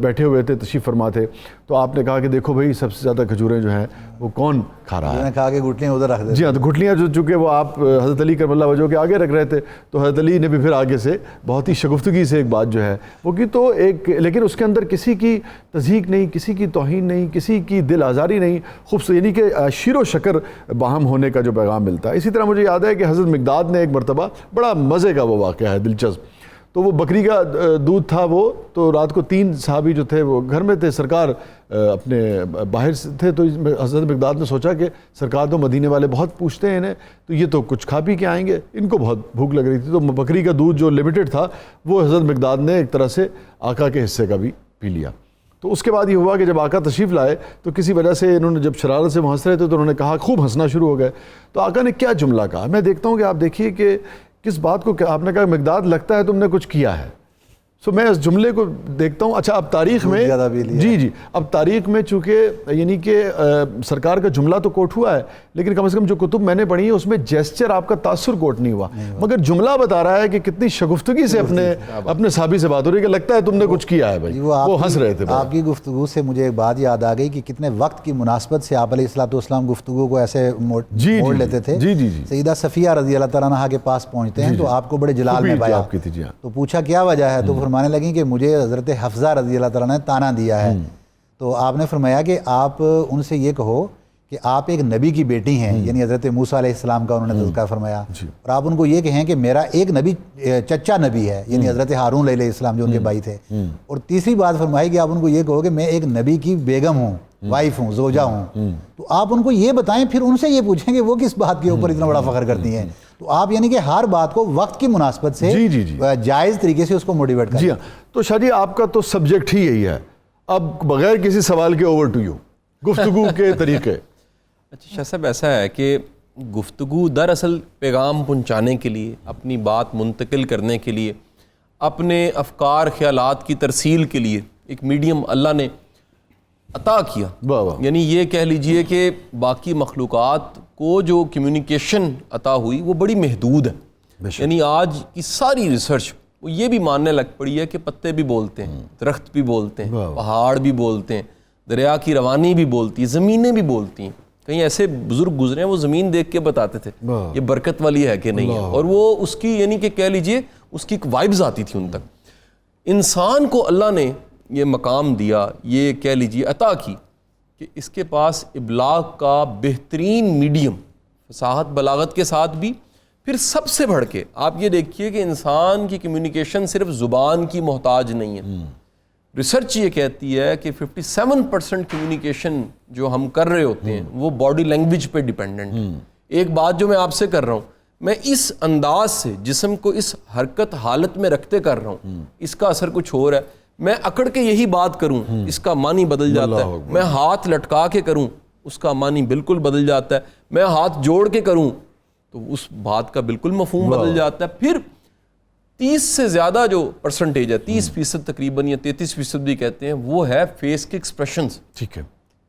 بیٹھے ہوئے تھے، تشریف فرما تھے. تو آپ نے کہا کہ دیکھو بھائی سب سے زیادہ کھجوریں جو ہیں وہ کون کھا رہا ہے؟ میں نے کہا کہ گھٹلیاں ادھر رکھ دیں. جی ہاں، تو گھٹلیاں جو چونکہ وہ آپ حضرت علی کرم اللہ وجہہ کے آگے رکھ رہے تھے تو حضرت علی نے بھی پھر آگے سے بہت ہی شگفتگی سے ایک بات جو ہے وہ کی، تو لیکن اس کے اندر کسی کی تضحیق نہیں، کسی کی توہین نہیں، کسی کی دل آزاری نہیں، خوبصورت یعنی کہ شیر و شکر باہم ہونے کا جو پیغام ملتا ہے. اسی طرح مجھے یاد ہے کہ حضرت مقداد نے ایک مرتبہ بڑا مزے کا وہ واقعہ ہے دلچسپ. تو وہ بکری کا دودھ تھا، وہ تو رات کو 3 صحابی جو تھے وہ گھر میں تھے، سرکار اپنے باہر سے تھے. تو حضرت مقداد نے سوچا کہ سرکار تو مدینے والے بہت پوچھتے ہیں انہیں، تو یہ تو کچھ کھا پی کے آئیں گے، ان کو بہت بھوک لگ رہی تھی. تو بکری کا دودھ جو لمیٹڈ تھا وہ حضرت مقداد نے ایک طرح سے آقا کے حصے کا بھی پی لیا. تو اس کے بعد یہ ہوا کہ جب آقا تشریف لائے تو کسی وجہ سے انہوں نے جب شرارت سے ہنس رہے تھے تو انہوں نے کہا، خوب ہنسنا شروع ہو گئے. تو آقا نے کیا جملہ کہا، میں دیکھتا ہوں کہ آپ دیکھیے کہ کس بات کو آپ نے کہا، مقداد لگتا ہے تم نے کچھ کیا ہے. میں اس جملے کو دیکھتا ہوں. اچھا اب تاریخ میں جی اب تاریخ میں چونکہ یعنی کہ سرکار کا جملہ تو کوٹ ہوا ہے، لیکن کم از کم جو کتب میں نے پڑھی ہیں اس میں جیسچر آپ کا تاثر کوٹ نہیں ہوا، مگر جملہ بتا رہا ہے کہ کتنی شگفتگی سے اپنے صحابی سے بات ہو رہی ہے کہ لگتا ہے تم نے کچھ کیا ہے. بھائی وہ ہنس رہے تھے. آپ کی گفتگو سے مجھے ایک بات یاد آ گئی کہ کتنے وقت کی مناسبت سے آپ علیہ الصلوۃ والسلام گفتگو کو ایسے موڑ لیتے تھے. سیدہ صفیہ رضی اللہ تعالیٰ عنہا کے پاس پہنچتے ہیں تو آپ کو بڑے جلال میں پایا، تو پوچھا کیا وجہ ہے، تو فرمانے لگیں کہ مجھے حضرت حفصہ رضی اللہ تعالیٰ نے تانا دیا ہے. تو آپ نے فرمایا کہ آپ ان سے یہ کہو کہ آپ ایک نبی کی بیٹی ہیں، یعنی حضرت موسیٰ علیہ السلام کا انہوں نے تذکرہ فرمایا. اور آپ ان کو یہ کہیں کہ میرا ایک نبی چچا نبی ہے، یعنی حضرت ہارون علیہ السلام جو ان کے بھائی تھے. اور تیسری بات فرمائی کہ آپ ان کو یہ کہو کہ میں ایک نبی کی بیگم ہوں، وائف ہوں، زوجہ ہوں. تو آپ ان کو یہ بتائیں، پھر ان سے یہ پوچھیں کہ وہ کس بات کے اوپر اتنا بڑا فخر کرتی ہیں. تو آپ یعنی کہ ہر بات کو وقت کی مناسبت سے جائز طریقے سے اس کو موٹیویٹ کریں. جی ہاں، تو شاہ جی آپ کا تو سبجیکٹ ہی یہی ہے. اب بغیر کسی سوال کے اوور ٹو یو گفتگو کے طریقے. اچھا شاہ صاحب، ایسا ہے کہ گفتگو دراصل پیغام پہنچانے کے لیے، اپنی بات منتقل کرنے کے لیے، اپنے افکار خیالات کی ترسیل کے لیے ایک میڈیم اللہ نے عطا کیا. یعنی یہ کہہ لیجئے کہ باقی مخلوقات کو جو کمیونیکیشن عطا ہوئی وہ بڑی محدود ہے. یعنی آج کی ساری ریسرچ وہ یہ بھی ماننے لگ پڑی ہے کہ پتے بھی بولتے ہیں، درخت بھی بولتے ہیں، پہاڑ بھی بولتے ہیں، دریا کی روانی بھی بولتی ہے، زمینیں بھی بولتی ہیں. کہیں ایسے بزرگ گزرے ہیں وہ زمین دیکھ کے بتاتے تھے یہ برکت والی ہے کہ نہیں ہے، اور وہ اس کی یعنی کہ کہہ لیجئے اس کی ایک وائبز آتی تھی ان تک. انسان کو اللہ نے یہ مقام دیا، یہ کہہ لیجئے عطا کی کہ اس کے پاس ابلاغ کا بہترین میڈیم فصاحت بلاغت کے ساتھ بھی. پھر سب سے بڑھ کے آپ یہ دیکھیے کہ انسان کی کمیونیکیشن صرف زبان کی محتاج نہیں ہے. ریسرچ یہ کہتی ہے کہ 57% کمیونیکیشن جو ہم کر رہے ہوتے ہیں وہ باڈی لینگویج پہ ڈیپینڈنٹ ہے. ایک بات جو میں آپ سے کر رہا ہوں میں اس انداز سے جسم کو اس حرکت حالت میں رکھتے کر رہا ہوں, اس کا اثر کچھ اور ہے. میں اکڑ کے یہی بات کروں اس کا معنی بدل جاتا ہے. میں ہاتھ لٹکا کے کروں اس کا معنی بالکل بدل جاتا ہے. میں ہاتھ جوڑ کے کروں تو اس بات کا بالکل مفہوم بدل جاتا ہے. پھر 30 سے زیادہ جو پرسنٹیج ہے 30% تقریباً یا 33% بھی کہتے ہیں وہ ہے فیس کے ایکسپریشنز. ٹھیک ہے,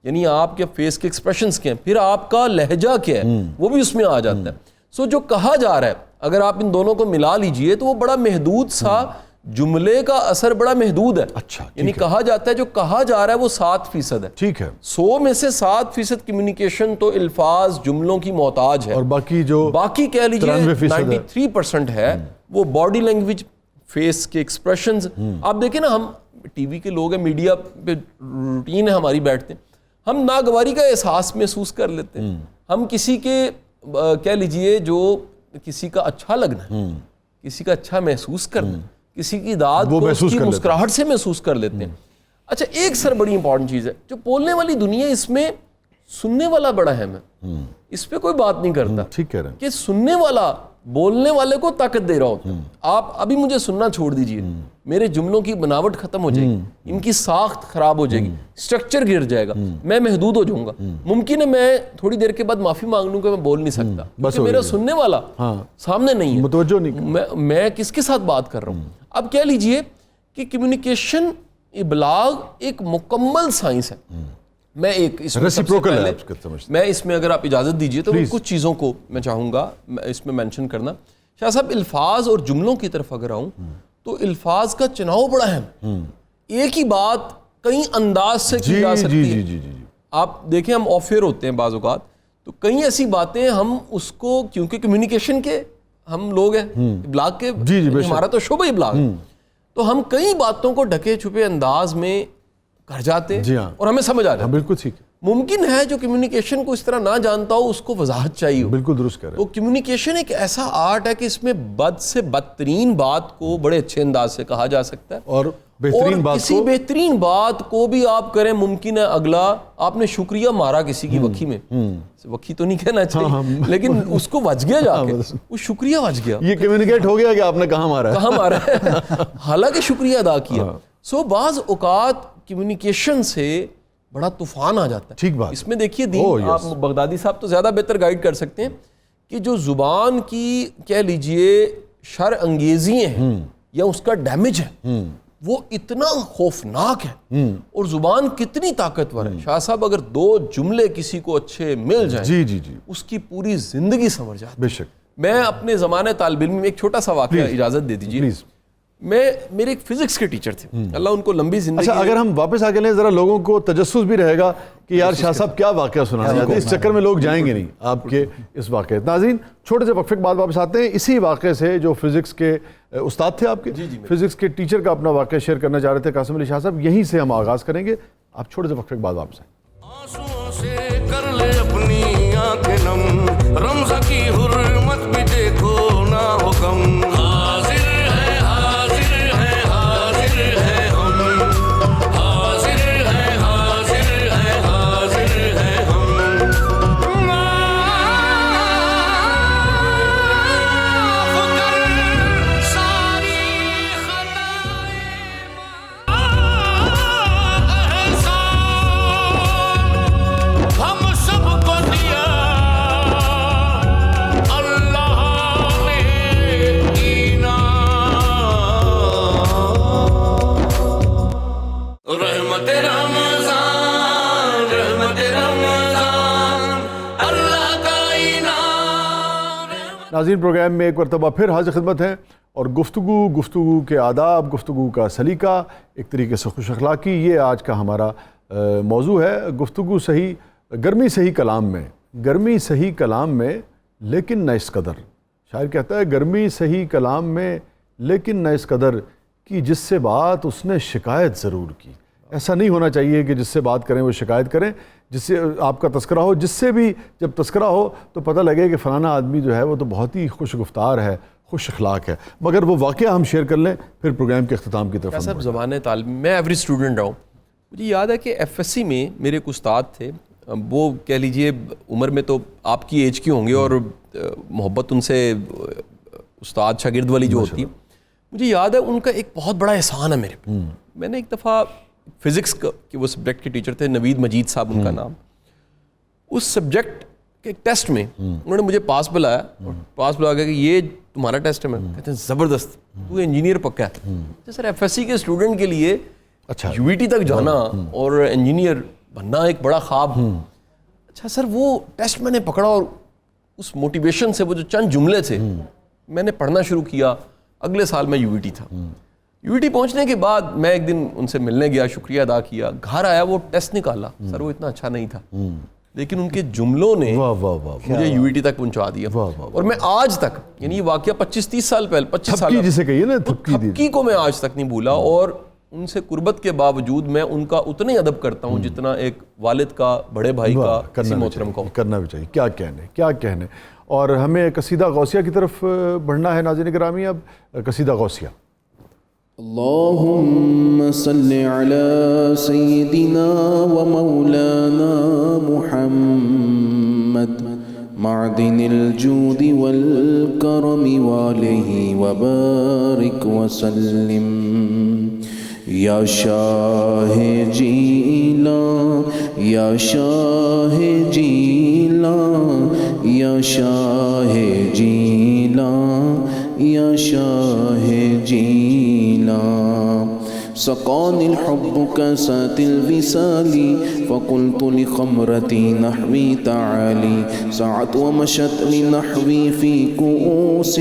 یعنی آپ کے فیس کے ایکسپریشنز کیا ہیں, پھر آپ کا لہجہ کیا ہے وہ بھی اس میں آ جاتا ہے. سو جو کہا جا رہا ہے اگر آپ ان دونوں کو ملا لیجئے تو وہ بڑا محدود سا جملے کا اثر بڑا محدود ہے. اچھا, یعنی کہا جاتا ہے جو کہا جا رہا ہے وہ 7% ہے. ٹھیک ہے, 100 میں سے 7% کمیونیکیشن تو الفاظ جملوں کی محتاج ہے, اور باقی کہہ لیجیے 93% ہے وہ باڈی لینگویج, فیس کے ایکسپریشنز. آپ دیکھیں نا, ہم ٹی وی کے لوگ ہیں, میڈیا پہ روٹین ہے ہماری, بیٹھتے ہیں, ہم ناگواری کا احساس محسوس کر لیتے ہیں. ہم کسی کے کہہ لیجئے جو کسی کا اچھا لگنا, کسی کا اچھا محسوس کرنا, کسی کی داد کو اس کی مسکراہٹ سے محسوس کر لیتے ہیں. اچھا ایک سر بڑی امپورٹنٹ چیز ہے, جو بولنے والی دنیا اس میں سننے والا بڑا اہم ہے. اس پہ کوئی بات نہیں کرتا. ٹھیک کہہ رہے ہیں کہ سننے والا بولنے والے کو طاقت دے رہا ہوتا ہے. آپ ابھی مجھے سننا چھوڑ دیجئے, میرے جملوں کی بناوٹ ختم ہو جائے گی, ان کی ساخت خراب ہو جائے گی, اسٹرکچر گر جائے گا, میں محدود ہو جاؤں گا. ممکن ہے میں تھوڑی دیر کے بعد معافی مانگ لوں کہ میں بول نہیں سکتا کیونکہ میرا سننے والا سامنے نہیں ہے, متوجہ نہیں, میں کس کے ساتھ بات کر رہا ہوں. اب کہہ لیجئے کہ کمیونیکیشن ابلاغ ایک مکمل سائنس ہے. میں ایک اس میں اگر آپ اجازت دیجئے تو کچھ چیزوں کو میں چاہوں گا اس میں مینشن کرنا. شاہ صاحب الفاظ اور جملوں کی طرف اگر آؤں تو الفاظ کا چناؤ بڑا اہم. ایک ہی بات کئی انداز سے کی جا سکتی ہے. آپ دیکھیں ہم آف ایئر ہوتے ہیں بعض اوقات تو کئی ایسی باتیں ہم اس کو, کیونکہ کمیونیکیشن کے ہم لوگ ہیں, ابلاغ کے, ہمارا تو شعبہ ابلاغ ہے, تو ہم کئی باتوں کو ڈھکے چھپے انداز میں کر جاتے ہیں اور ہمیں سمجھ آ جاتا ہے. بالکل ٹھیک. ممکن ہے جو کمیونیکیشن کو اس طرح نہ جانتا ہو اس کو وضاحت چاہیے. بالکل درست کہہ رہے ہیں. تو کمیونیکیشن ایک ایسا آرٹ ہے کہ اس میں بد سے بدترین بات کو بڑے اچھے انداز سے کہا جا سکتا ہے, اور بہترین بات کسی بہترین بات کو بھی آپ کریں. ممکن ہے اگلا آپ نے شکریہ مارا کسی کی وکھی میں, وکھی تو نہیں کہنا چاہیے لیکن اس کو وج گیا جا کے, وہ شکریہ وج گیا, یہ کمیونیکیٹ ہو گیا کہ آپ نے کہاں مارا ہے حالانکہ شکریہ ادا کیا. سو بعض اوقات کمیونیکیشن سے بڑا طوفان آ جاتا ہے. ٹھیک بات. اس میں دیکھیے دین, آپ بغدادی صاحب تو زیادہ بہتر گائیڈ کر سکتے ہیں کہ جو زبان کی کہہ لیجئے شر انگیزی ہیں یا اس کا ڈیمیج ہے وہ اتنا خوفناک ہے, اور زبان کتنی طاقتور ہے. شاہ صاحب اگر 2 جملے کسی کو اچھے مل جائیں اس کی پوری زندگی سنور جاتی ہے. بے شک. میں اپنے زمانے طالب علم میں ایک چھوٹا سا واقعہ اجازت دے دیجیے. میرے ایک فزکس کے ٹیچر تھے, اللہ ان کو لمبی زندگی. اچھا اگر ہم واپس آ کے لیں ذرا, لوگوں کو تجسس بھی رہے گا کہ یار شاہ صاحب کیا واقعہ سنانا چاہتے ہیں, اس چکر میں لوگ جائیں گے نہیں آپ کے اس واقعے. ناظرین چھوٹے سے وقفے کے بعد واپس آتے ہیں اسی واقعے سے. جو فزکس کے استاد تھے آپ کے, فزکس کے ٹیچر کا اپنا واقعہ شیئر کرنا چاہ رہے تھے قاسم علی شاہ صاحب, یہیں سے ہم آغاز کریں گے. آپ چھوٹے سے وقفے کے بعد واپس آئیں. آنسوؤں سے کر لے اپنی آنکھیں نم, رمض کی حرمت بھی دیکھو نہ ہو کم. ناظرین پروگرام میں ایک مرتبہ پھر حاضر خدمت ہیں, اور گفتگو کے آداب, گفتگو کا سلیقہ, ایک طریقے سے خوش اخلاقی, یہ آج کا ہمارا موضوع ہے. گفتگو صحیح, گرمی صحیح کلام میں لیکن نہ اس قدر. شاعر کہتا ہے گرمی صحیح کلام میں لیکن نہ اس قدر کہ جس سے بات اس نے شکایت ضرور کی. ایسا نہیں ہونا چاہیے کہ جس سے بات کریں وہ شکایت کریں. جس سے آپ کا تذکرہ ہو، جس سے بھی جب تذکرہ ہو تو پتہ لگے کہ فلانا آدمی جو ہے وہ تو بہت ہی خوش گفتار ہے، خوش اخلاق ہے. مگر وہ واقعہ ہم شیئر کر لیں پھر پروگرام کے اختتام کی طرف. صاحب زمانے تعلیم میں ایوریج اسٹوڈنٹ رہا ہوں. مجھے یاد ہے کہ ایف ایس سی میں میرے ایک استاد تھے، وہ کہہ لیجئے عمر میں تو آپ کی ایج کی ہوں گے اور محبت ان سے استاد شاگرد والی جو ہوتی. مجھے یاد ہے ان کا ایک بہت بڑا احسان ہے میرے پہ. میں نے ایک دفعہ فزکس کے وہ سبجیکٹ کے ٹیچر تھے، نوید مجید صاحب ان کا نام. اس سبجیکٹ کے ایک ٹیسٹ میں انہوں نے مجھے پاس بلایا اور پاس بلا کے کہ یہ تمہارا ٹیسٹ ہے. میں کہتے ہیں زبردست، تو انجینئر پکا ہے. سر ایف ایس سی کے اسٹوڈنٹ کے لیے اچھا یو ٹی تک جانا اور انجینئر بننا ایک بڑا خواب. اچھا سر وہ ٹیسٹ میں نے پکڑا اور اس موٹیویشن سے وہ جو چند جملے تھے میں نے پڑھنا شروع کیا. اگلے سال میں یو ٹی تھا. یو ٹی پہنچنے کے بعد میں ایک دن ان سے ملنے گیا، شکریہ ادا کیا. گھر آیا، وہ ٹیسٹ نکالا. سر وہ اتنا اچھا نہیں تھا لیکن ان کے جملوں نے مجھے یو ٹی تک پہنچا دیا. اور میں آج تک، یعنی یہ واقعہ 25-30 سال پہلے، 25 سال جسے کہیے نا تھپکی کو میں آج تک نہیں بھولا. اور ان سے قربت کے باوجود میں ان کا اتنا ہی ادب کرتا ہوں جتنا ایک والد کا، بڑے بھائی کا، کسی محترم کا کرنا بھی چاہیے. کیا کہنے. اور ہمیں قصیدہ غوثیہ کی طرف بڑھنا ہے ناظرین گرامی. اب قصیدہ غوثیہ. اللهم صل على سيدنا ومولانا محمد معدن الجود والكرم وآله وبارك وسلم. یا شاہ جیلاں، یا شاہ جیلاں، یا شاہ جیلاں، یا شاہ جیلاں. سقاني الحب كاسات الوصال فقلت لخمرتي نحوي تعالي. سعت ومشت لنحوي في كؤوس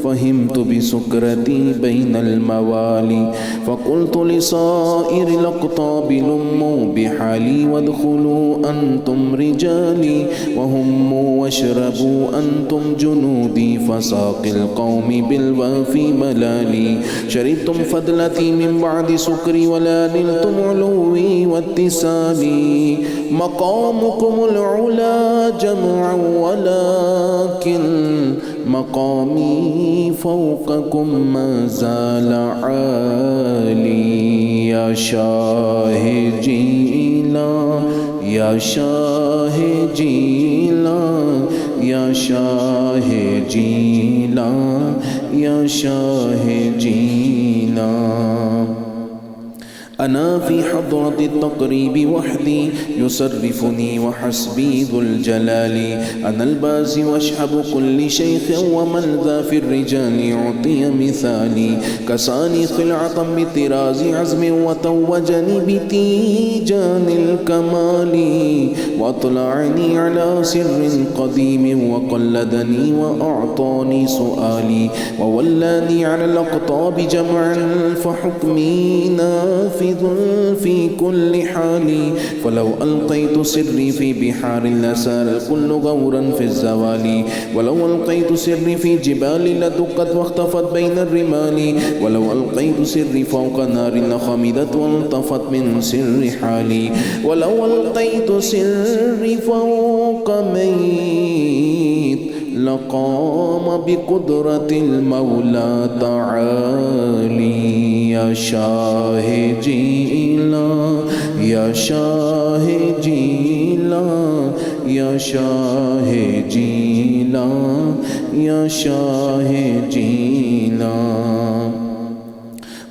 فهمت بسكرتي بين الموالي. فقلت لصائر الأقطاب لموا بحالي وادخلوا أنتم رجالي وهموا واشربوا أنتم جنودي فساق القوم بالوافي ملالي. شربتم فضلتي من بعد سكري ولا نلتم علوي واتسالي. مقامكم العلا جمعا ولكن مقامي فوقكم ما زال عالي. يا شاہ جیلاں، یا شاہ جیلاں، یا شاہ جیلاں، یا شاہ جیلاں. أنا في حضرة التقريب وحدي يصرفني وحسبي ذو الجلال. أنا البازي واشهب كل شيخ ومن ذا في الرجال يعطي مثالي. كساني خلعة بطراز عزم وتوجني بتيجان الكمال. وأطلعني على سر قديم وقلدني وأعطاني سؤالي. وولاني على الأقطاب جمعا فحكمي نافذ في كل حال. فلو ألقيت سري في بحار لسال الكل غورا في الزوال. ولو ألقيت سري في جبال لدقت واختفت بين الرمال. ولو ألقيت سري فوق نار لخمدت والطفت من سر حالي. ولو ألقيت سري فوق ميت لقام بقدرة المولى تعالي. يا شاہ جیلاں، یا شاہ جیلاں، یا شاہ جیلاں، یا شاہ جیلاں.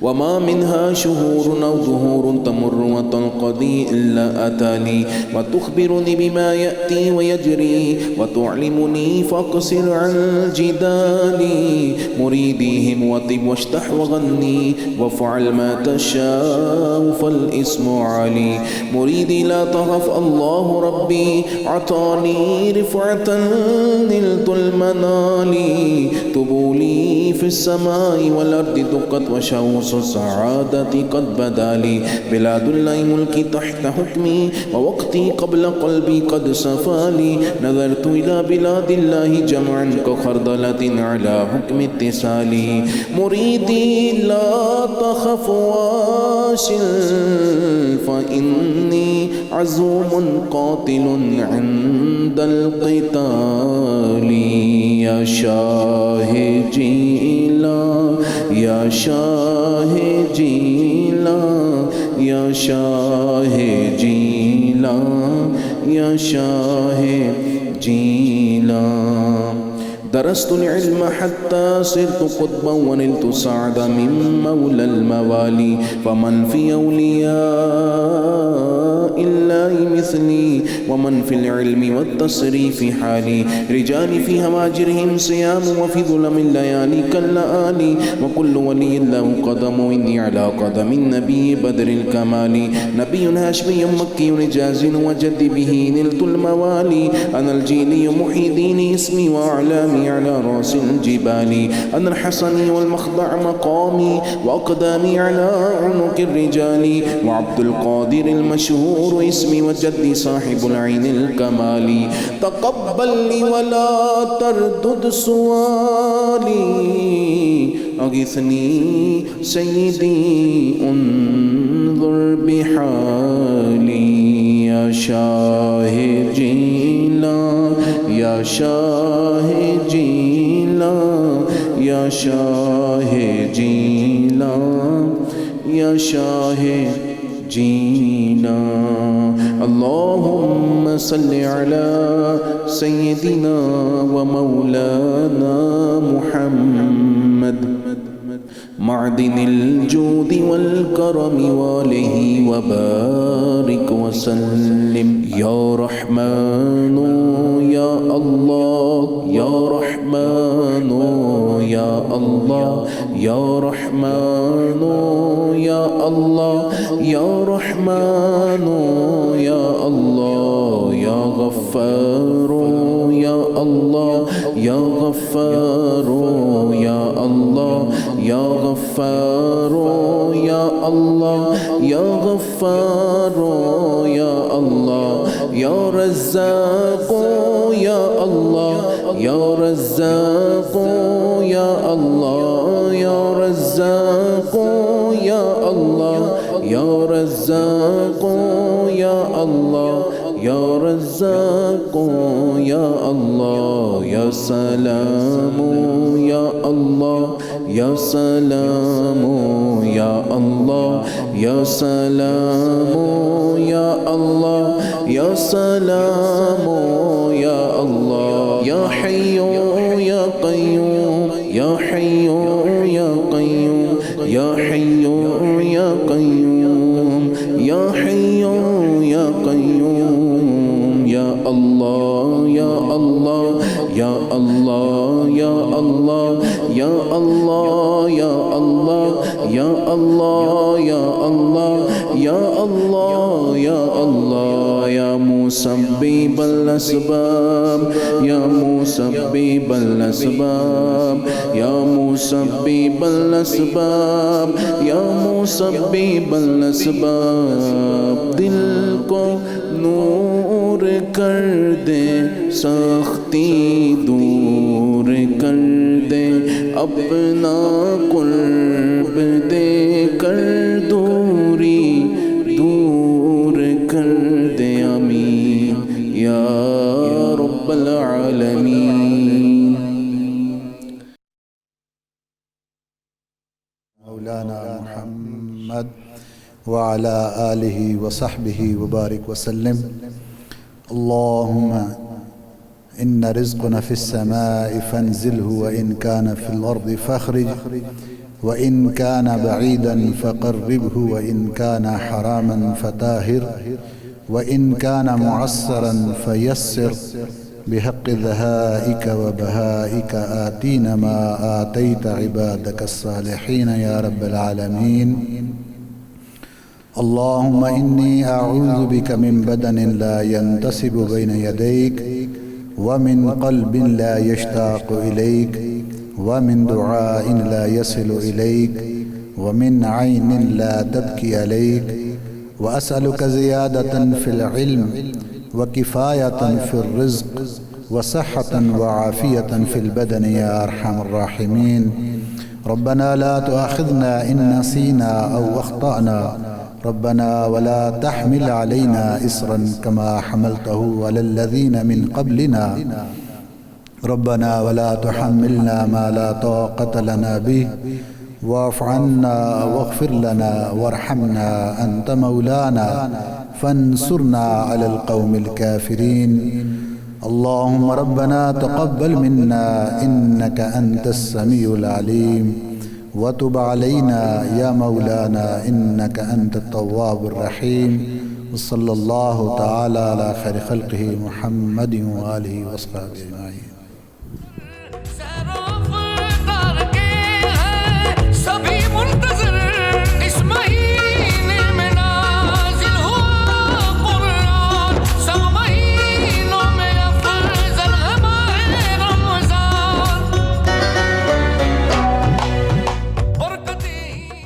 وما منها شهور أو ظهور تمر وتنقضي إلا أتاني. وتخبرني بما يأتي ويجري وتعلمني فاقصر عن جدالي. مريديهم وطب واشتح وغني وافعل ما تشاء فالاسم علي. مريدي لا تخف الله ربي عطاني رفعة نلت المنال. طبولي في السماء والأرض دقت وشوص قصص السعادة قد بدا لي بلاد الله ملكي تحت حكمي ووقتي قبل قلبي قد صفى لي نظرت إلى بلاد الله جمعا كخردلة على حكم اتصالي مريدي لا تخف واصل فإني عزوم قاتل عند القتال يا شاه جيلا يا شاه جيلا يا شاه جيلا يا شاه جيلا درست العلم حتى صرت قطبا ونلت سعد من مولى الموالي فمن في أولياء الله مثلي ومن في العلم والتصريف حالي رجال في هواجرهم صيام وفي ظلم الليالي كاللآلي وكل ولي له قدم إني على قدم النبي بدر الكمال نبي هاشمي مكي رجاز وجد به نلت الموالي أنا الجيلي محي ديني اسمي وأعلامي على رأس الجبال أنا الحسني والمخضع مقامي وأقدامي على عنق الرجال وعبد القادر المشهور اسمي وجدي صاحب العين الكمال تقبل لي ولا تردد سؤالي أغثني سيدي انظر بحالي يا شاه جيلا يا شاه جيلا يا شاه جيلا يا شاه جيلا اللهم صل على سيدنا ومولانا محمد معدن الجود والكرم وآله وبارك وسلم يا رحمن يا الله يا رحمن يا الله يا رحمن يا الله يا رحمن يا الله يا غفار يا الله يا غفار يا الله يا غفار يا الله يا غفار يا الله يا رزاق يا الله يا رزاق يا الله يا رزاق يا الله يا رزاق يا الله يا رزاق يا الله يا سلام يا الله يا سلام يا الله يا سلام يا الله يا سلام يا الله يا حي يا قيوم يا حي يا قيوم يا حي يا قيوم يا حي يا قيوم يا الله يا الله يا الله يا الله يا الله يا الله يا الله يا الله يا الله يا الله يا مسبب الأسباب يا مسبب الأسباب يا مسبب الأسباب يا مسبب الأسباب دل کو نور کر دے سختی دور کر دے اپنا قرب دے کر دوری دور کر دے آمین یا رب العالمین مولانا محمد وعلى آله وصحبه وبارك وسلم اللهم إن رزقنا في السماء فانزله وإن كان في الأرض فاخرج وإن كان بعيدا فقربه وإن كان حراما فطاهر وإن كان معسرا فيسر بحق ذهائك وبهائك آتينا ما آتيت عبادك الصالحين يا رب العالمين اللهم إني أعوذ بك من بدن لا ينتسب بين يديك ومن قلب لا يشتاق إليك ومن دعاء لا يصل إليك ومن عين لا تبكي عليك، وأسألك زيادة في العلم وكفاية في الرزق وصحة وعافية في البدن يا أرحم الراحمين. ربنا لا تؤاخذنا إن نسينا أو أخطأنا، ربنا ولا تحمل علينا إصرا كما حملته على الذين من قبلنا، ربنا ولا تحملنا ما لا طاقة لنا به، واعف عنا واغفر لنا وارحمنا أنت مولانا فانصرنا على القوم الكافرين. اللهم ربنا تقبل منا إنك أنت السميع العليم، وتب علينا يا مولانا إنك أنت التواب الرحيم. وصلى الله تعالى على خير خلقه محمد وآله وصحبه أجمعين.